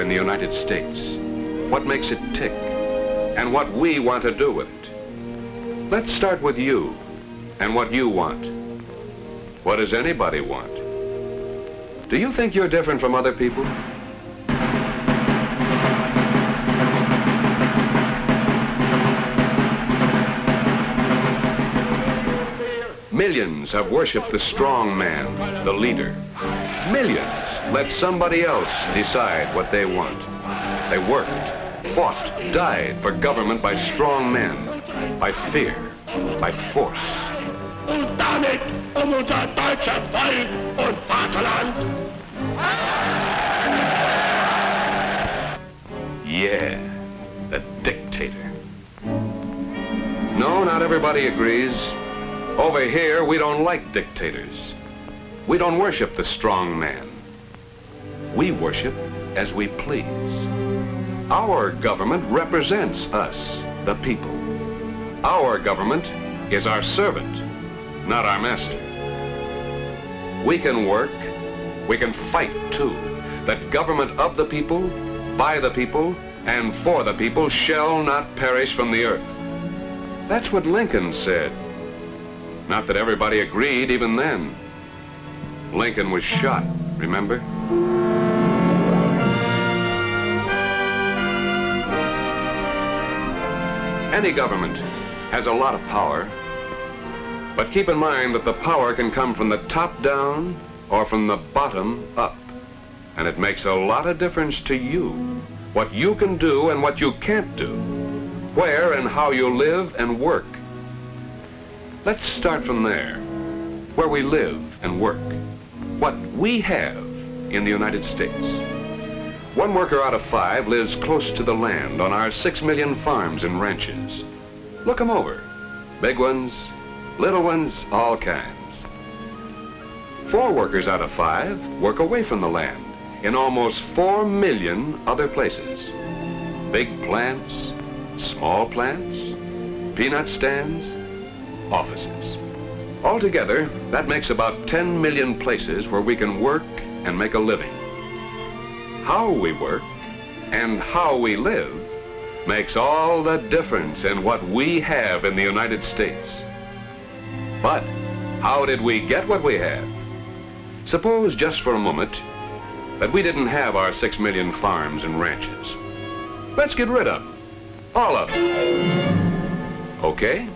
in the United States, what makes it tick, and what we want to do with it. Let's start with you and what you want. What does anybody want? Do you think you're different from other people? Millions have worshipped the strong man, the leader. Millions let somebody else decide what they want. They worked, fought, died for government by strong men, by fear, by force. Und damit unser deutscher Volk und Vaterland. Yeah, the dictator. No, not everybody agrees. Over here, we don't like dictators. We don't worship the strong man. We worship as we please. Our government represents us, the people. Our government is our servant, not our master. We can work, we can fight too, that government of the people, by the people, and for the people shall not perish from the earth. That's what Lincoln said. Not that everybody agreed even then. Lincoln was shot, remember? Any government has a lot of power, but keep in mind that the power can come from the top down or from the bottom up. And it makes a lot of difference to you, what you can do and what you can't do, where and how you live and work. Let's start from there, where we live and work, what we have in the United States. 1 worker out of 5 lives close to the land on our 6 million farms and ranches. Look them over, big ones, little ones, all kinds. 4 workers out of 5 work away from the land in almost 4 million other places. Big plants, small plants, peanut stands, offices. Altogether, that makes about 10 million places where we can work and make a living. How we work and how we live makes all the difference in what we have in the United States. But how did we get what we have? Suppose just for a moment that we didn't have our 6 million farms and ranches. Let's get rid of them, all of them. Okay?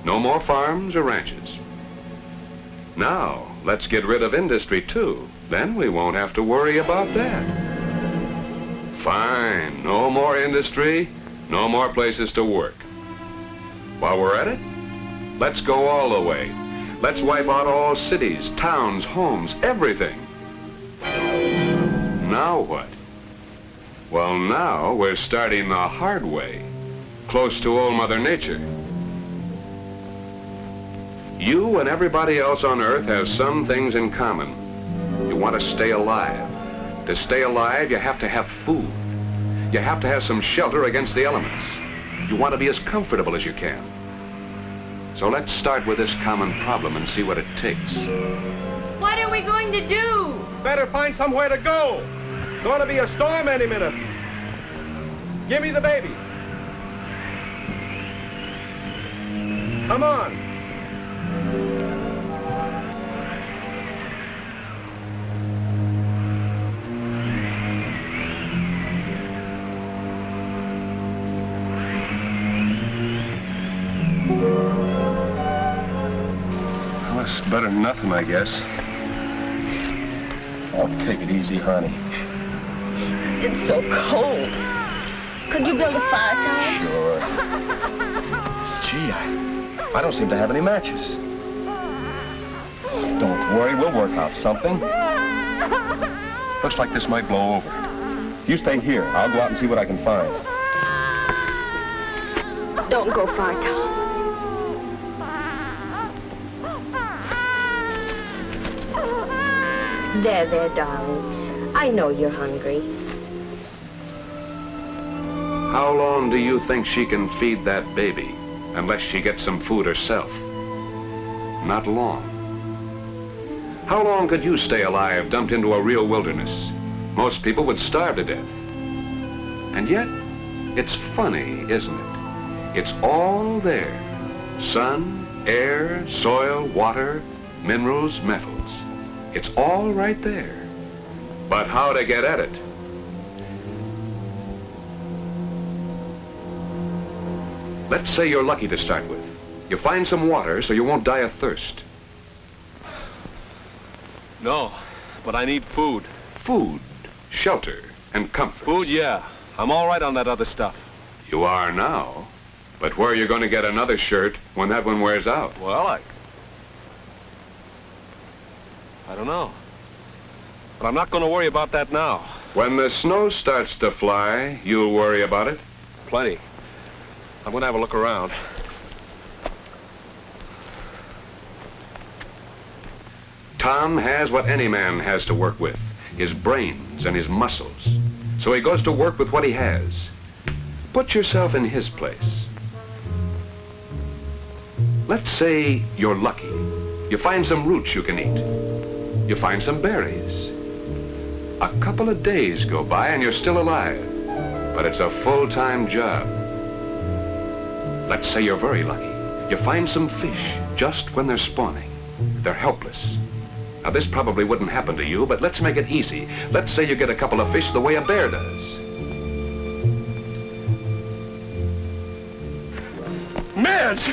No more farms or ranches. Now, let's get rid of industry too. Then we won't have to worry about that. Fine, no more industry, no more places to work. While we're at it, let's go all the way. Let's wipe out all cities, towns, homes, everything. Now what? Well, now we're starting the hard way, close to old Mother Nature. You and everybody else on Earth have some things in common. You want to stay alive. To stay alive, you have to have food. You have to have some shelter against the elements. You want to be as comfortable as you can. So let's start with this common problem and see what it takes. What are we going to do? Better find somewhere to go. Going to be a storm any minute. Give me the baby. Come on. Well, it's better than nothing, I guess. Oh, take it easy, honey. It's so cold. Could you build a fire, Tom? Sure. Gee, I don't seem to have any matches. Don't worry, we'll work out something. Looks like this might blow over. You stay here. I'll go out and see what I can find. Don't go far, Tom. There, darling. I know you're hungry. How long do you think she can feed that baby unless she gets some food herself? Not long. How long could you stay alive dumped into a real wilderness? Most people would starve to death. And yet, it's funny, isn't it? It's all there. Sun, air, soil, water, minerals, metals. It's all right there. But how to get at it? Let's say you're lucky to start with. You find some water so you won't die of thirst. No, but I need food. Food, shelter, and comfort. Food, yeah. I'm all right on that other stuff. You are now. But where are you going to get another shirt when that one wears out? Well, I don't know. But I'm not going to worry about that now. When the snow starts to fly, you'll worry about it? Plenty. I'm going to have a look around. Tom has what any man has to work with, his brains and his muscles. So he goes to work with what he has. Put yourself in his place. Let's say you're lucky. You find some roots you can eat. You find some berries. A couple of days go by and you're still alive, but it's a full-time job. Let's say you're very lucky. You find some fish just when they're spawning. They're helpless. Now, this probably wouldn't happen to you, but let's make it easy. Let's say you get a couple of fish the way a bear does. Midge!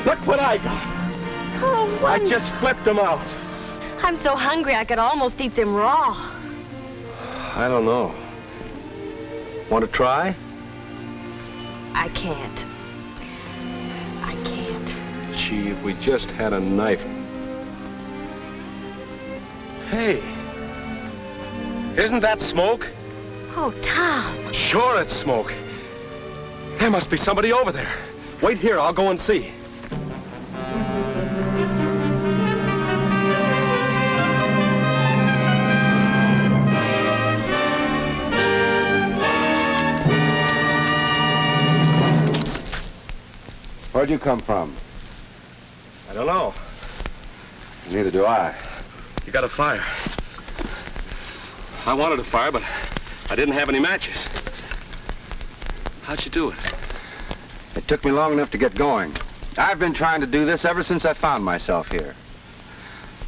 Look what I got. Oh, I wonderful. just flipped them out. I'm so hungry I could almost eat them raw. I don't know. Want to try? I can't. I can't. Gee, if we just had a knife. Hey. Isn't that smoke? Oh, Tom. Sure it's smoke. There must be somebody over there. Wait here, I'll go and see. Where'd you come from? I don't know. Neither do I. You got a fire. I wanted a fire, but I didn't have any matches. How'd you do it? It took me long enough to get going. I've been trying to do this ever since I found myself here.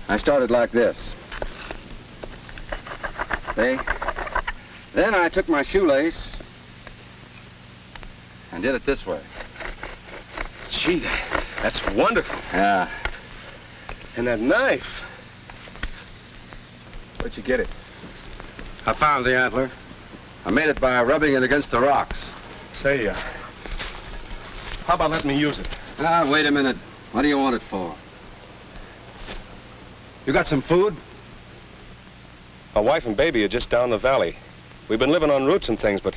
I started like this. See? Then I took my shoelace and did it this way. Gee, that's wonderful. Yeah. And that knife. Where'd you get it? I found the antler. I made it by rubbing it against the rocks. Say, how about letting me use it? Ah, wait a minute. What do you want it for? You got some food? My wife and baby are just down the valley. We've been living on roots and things, but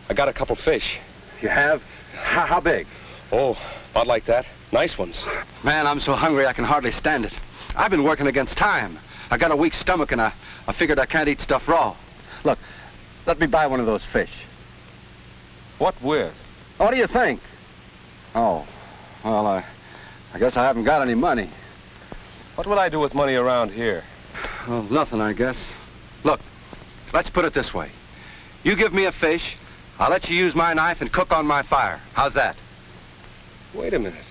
I got a couple fish. You have? How big? Oh, about like that. Nice ones. Man, I'm so hungry I can hardly stand it. I've been working against time. I got a weak stomach and I figured I can't eat stuff raw. Look, let me buy one of those fish. What with? What do you think? Oh, well, I guess I haven't got any money. What would I do with money around here? Well, nothing, I guess. Look, let's put it this way. You give me a fish, I'll let you use my knife and cook on my fire. How's that? Wait a minute.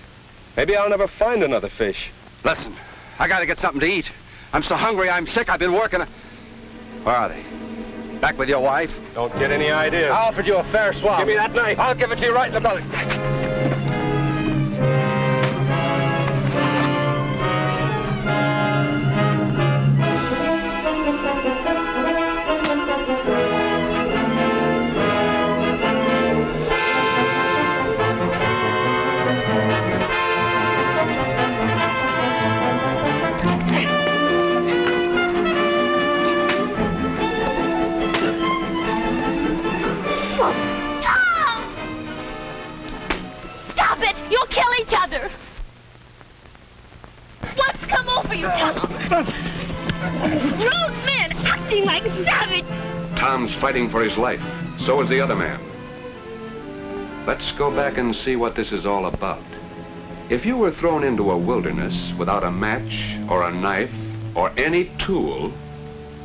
Maybe I'll never find another fish. Listen, I gotta get something to eat. I'm so hungry, I'm sick, I've been working. Where are they? Back with your wife? Don't get any ideas. I offered you a fair swap. Give me that knife. I'll give it to you right in the belly. What's come over you, Tom? Rude men acting like savage. Tom's fighting for his life. So is the other man. Let's go back and see what this is all about. If you were thrown into a wilderness without a match or a knife or any tool,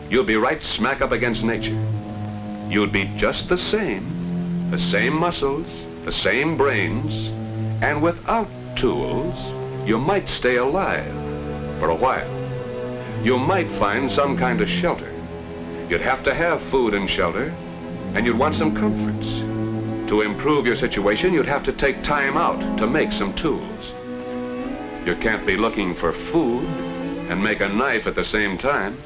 you'd be right smack up against nature. You'd be just the same the same muscles, the same brains, and without tools, you might stay alive for a while. You might find some kind of shelter. You'd have to have food and shelter, and you'd want some comforts. To improve your situation, you'd have to take time out to make some tools. You can't be looking for food and make a knife at the same time.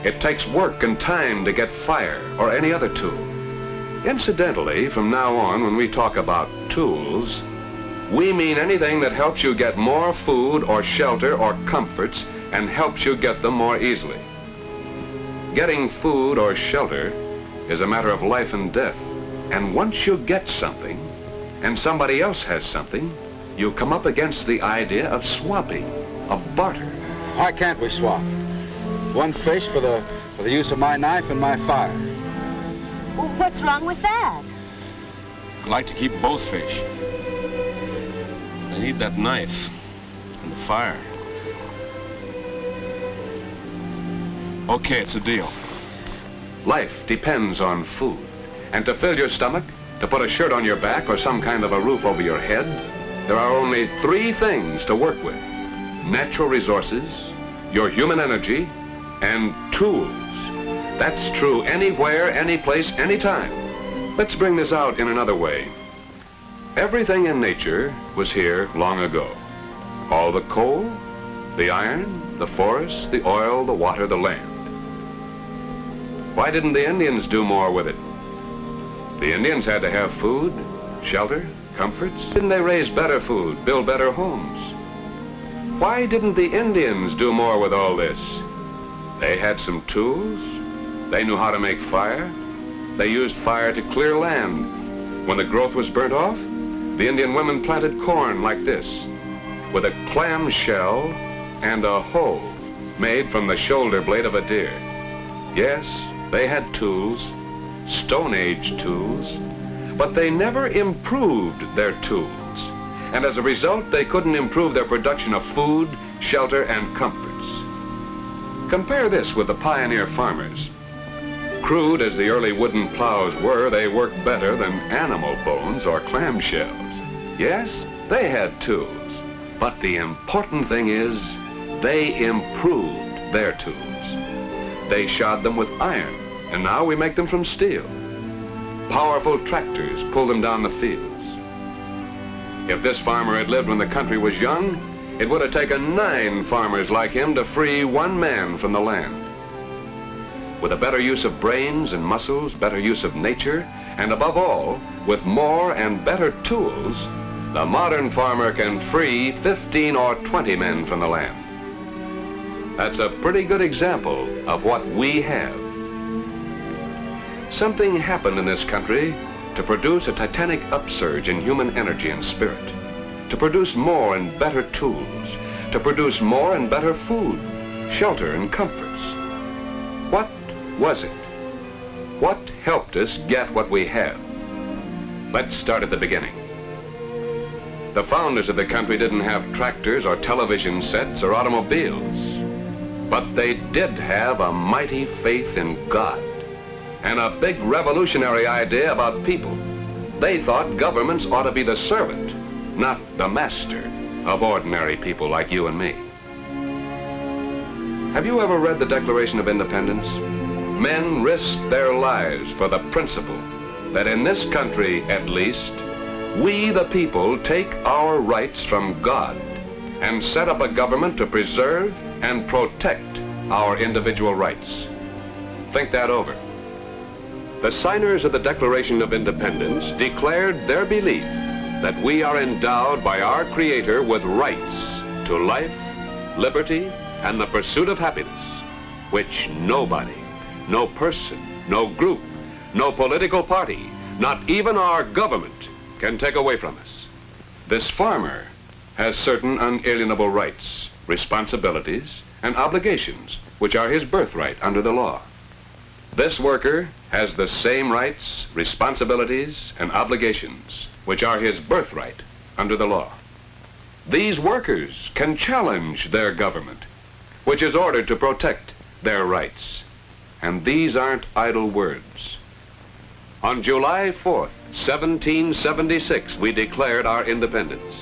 It takes work and time to get fire or any other tool. Incidentally, from now on, when we talk about tools, we mean anything that helps you get more food or shelter or comforts and helps you get them more easily. Getting food or shelter is a matter of life and death. And once you get something, and somebody else has something, you come up against the idea of swapping, of barter. Why can't we swap? One fish for the use of my knife and my fire. Well, what's wrong with that? I'd like to keep both fish. I need that knife and the fire. Okay, it's a deal. Life depends on food. And to fill your stomach, to put a shirt on your back or some kind of a roof over your head, there are only 3 things to work with: natural resources, your human energy, and tools. That's true anywhere, any place, anytime. Let's bring this out in another way. Everything in nature was here long ago. All the coal, the iron, the forests, the oil, the water, the land. Why didn't the Indians do more with it? The Indians had to have food, shelter, comforts. Didn't they raise better food, build better homes? Why didn't the Indians do more with all this? They had some tools. They knew how to make fire. They used fire to clear land. When the growth was burnt off, the Indian women planted corn like this, with a clam shell and a hoe made from the shoulder blade of a deer. Yes, they had tools, Stone Age tools, but they never improved their tools. And as a result, they couldn't improve their production of food, shelter, and comforts. Compare this with the pioneer farmers. Crude as the early wooden plows were, they worked better than animal bones or clam shells. Yes, they had tools, but the important thing is they improved their tools. They shod them with iron, and now we make them from steel. Powerful tractors pull them down the fields. If this farmer had lived when the country was young, it would have taken 9 farmers like him to free 1 man from the land. With a better use of brains and muscles, better use of nature, and above all, with more and better tools, the modern farmer can free 15 or 20 men from the land. That's a pretty good example of what we have. Something happened in this country to produce a titanic upsurge in human energy and spirit, to produce more and better tools, to produce more and better food, shelter, and comforts. What was it? What helped us get what we have? Let's start at the beginning. The founders of the country didn't have tractors or television sets or automobiles, but they did have a mighty faith in God and a big revolutionary idea about people. They thought governments ought to be the servant, not the master of ordinary people like you and me. Have you ever read the Declaration of Independence? Men risked their lives for the principle that in this country, at least, we the people take our rights from God and set up a government to preserve and protect our individual rights. Think that over. The signers of the Declaration of Independence declared their belief that we are endowed by our Creator with rights to life, liberty, and the pursuit of happiness, which nobody, no person, no group, no political party, not even our government, can take away from us. This farmer has certain unalienable rights, responsibilities, and obligations, which are his birthright under the law. This worker has the same rights, responsibilities, and obligations, which are his birthright under the law. These workers can challenge their government, which is ordered to protect their rights. And these aren't idle words. On July 4th, 1776, we declared our independence.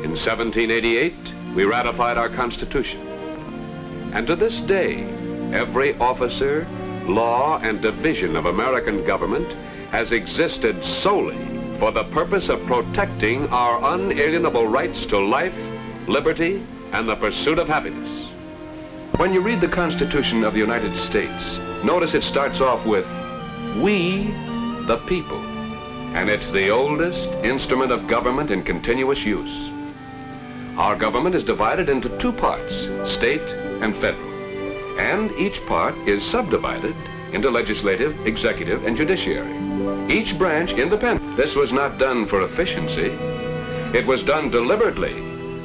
In 1788, we ratified our Constitution. And to this day, every officer, law, and division of American government has existed solely for the purpose of protecting our unalienable rights to life, liberty, and the pursuit of happiness. When you read the Constitution of the United States, notice it starts off with, "We, the people," and it's the oldest instrument of government in continuous use. Our government is divided into two parts, state and federal, and each part is subdivided into legislative, executive, and judiciary. Each branch independent. This was not done for efficiency. It was done deliberately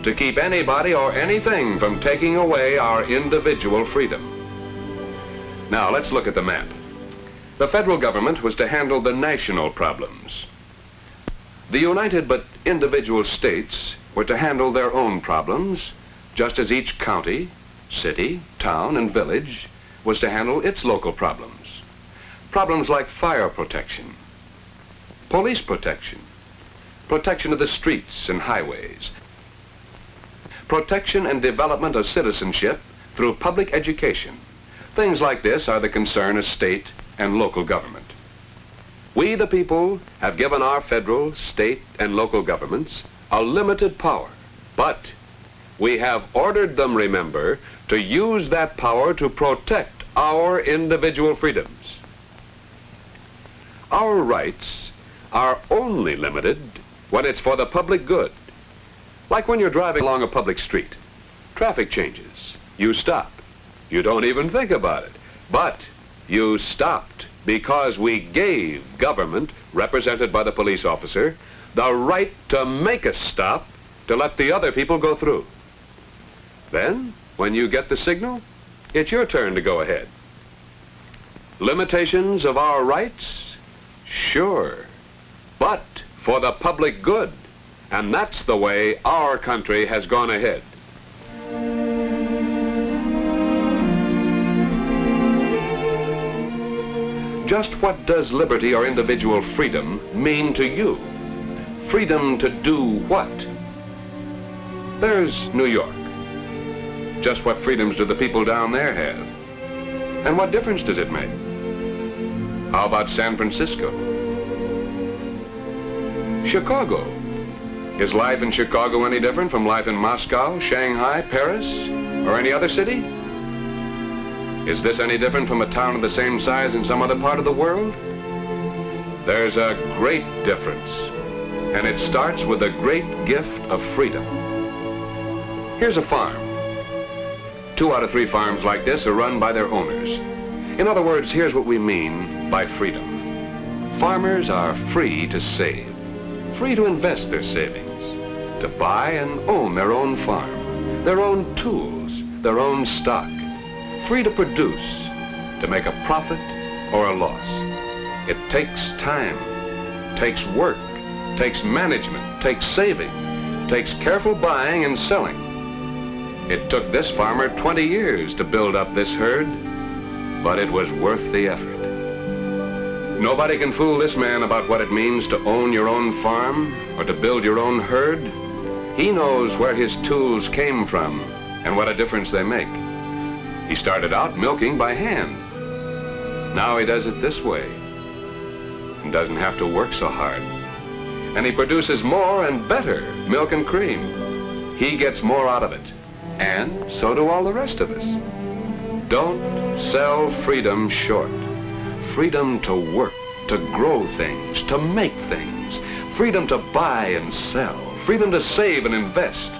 to keep anybody or anything from taking away our individual freedom. Now, let's look at the map. The federal government was to handle the national problems. The united but individual states were to handle their own problems, just as each county, city, town, and village was to handle its local problems. Problems like fire protection, police protection, protection of the streets and highways, protection and development of citizenship through public education. Things like this are the concern of state and local government. We, the people, have given our federal, state, and local governments a limited power, but we have ordered them, remember, to use that power to protect our individual freedoms. Our rights are only limited when it's for the public good. Like when you're driving along a public street. Traffic changes. You stop. You don't even think about it. But you stopped because we gave government, represented by the police officer, the right to make a stop to let the other people go through. Then, when you get the signal, it's your turn to go ahead. Limitations of our rights? Sure. But for the public good. And that's the way our country has gone ahead. Just what does liberty or individual freedom mean to you? Freedom to do what? There's New York. Just what freedoms do the people down there have? And what difference does it make? How about San Francisco? Chicago. Is life in Chicago any different from life in Moscow, Shanghai, Paris, or any other city? Is this any different from a town of the same size in some other part of the world? There's a great difference, and it starts with the great gift of freedom. Here's a farm. 2 out of 3 farms like this are run by their owners. In other words, here's what we mean by freedom. Farmers are free to save, free to invest their savings, to buy and own their own farm, their own tools, their own stock, free to produce, to make a profit or a loss. It takes time, takes work, takes management, takes saving, takes careful buying and selling. It took this farmer 20 years to build up this herd, but it was worth the effort. Nobody can fool this man about what it means to own your own farm or to build your own herd. He knows where his tools came from and what a difference they make. He started out milking by hand. Now he does it this way and doesn't have to work so hard. And he produces more and better milk and cream. He gets more out of it, and so do all the rest of us. Don't sell freedom short. Freedom to work, to grow things, to make things. Freedom to buy and sell. Freedom to save and invest.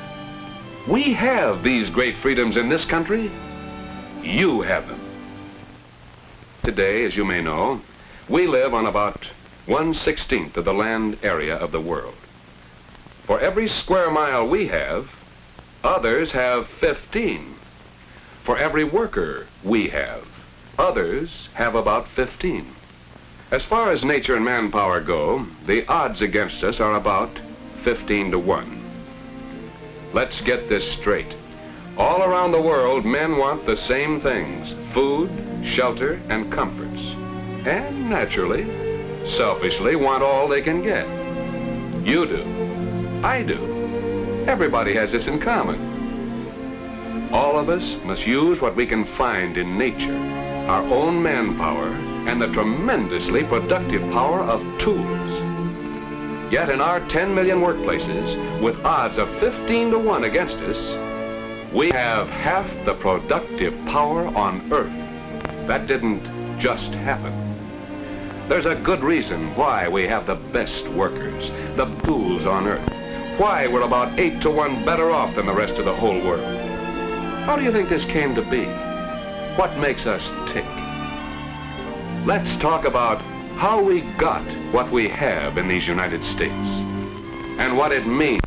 We have these great freedoms in this country. You have them. Today, as you may know, we live on about 1/16 of the land area of the world. For every square mile we have, others have 15. For every worker we have, others have about 15. As far as nature and manpower go, the odds against us are about 15 to 1. Let's get this straight. All around the world, men want the same things: food, shelter, and comforts. And naturally, selfishly want all they can get. You do. I do. Everybody has this in common. All of us must use what we can find in nature, our own manpower, and the tremendously productive power of tools. Yet in our 10 million workplaces, with odds of 15 to 1 against us, we have half the productive power on Earth. That didn't just happen. There's a good reason why we have the best workers, the tools on Earth, why we're about 8 to 1 better off than the rest of the whole world. How do you think this came to be? What makes us tick? Let's talk about how we got what we have in these United States and what it means.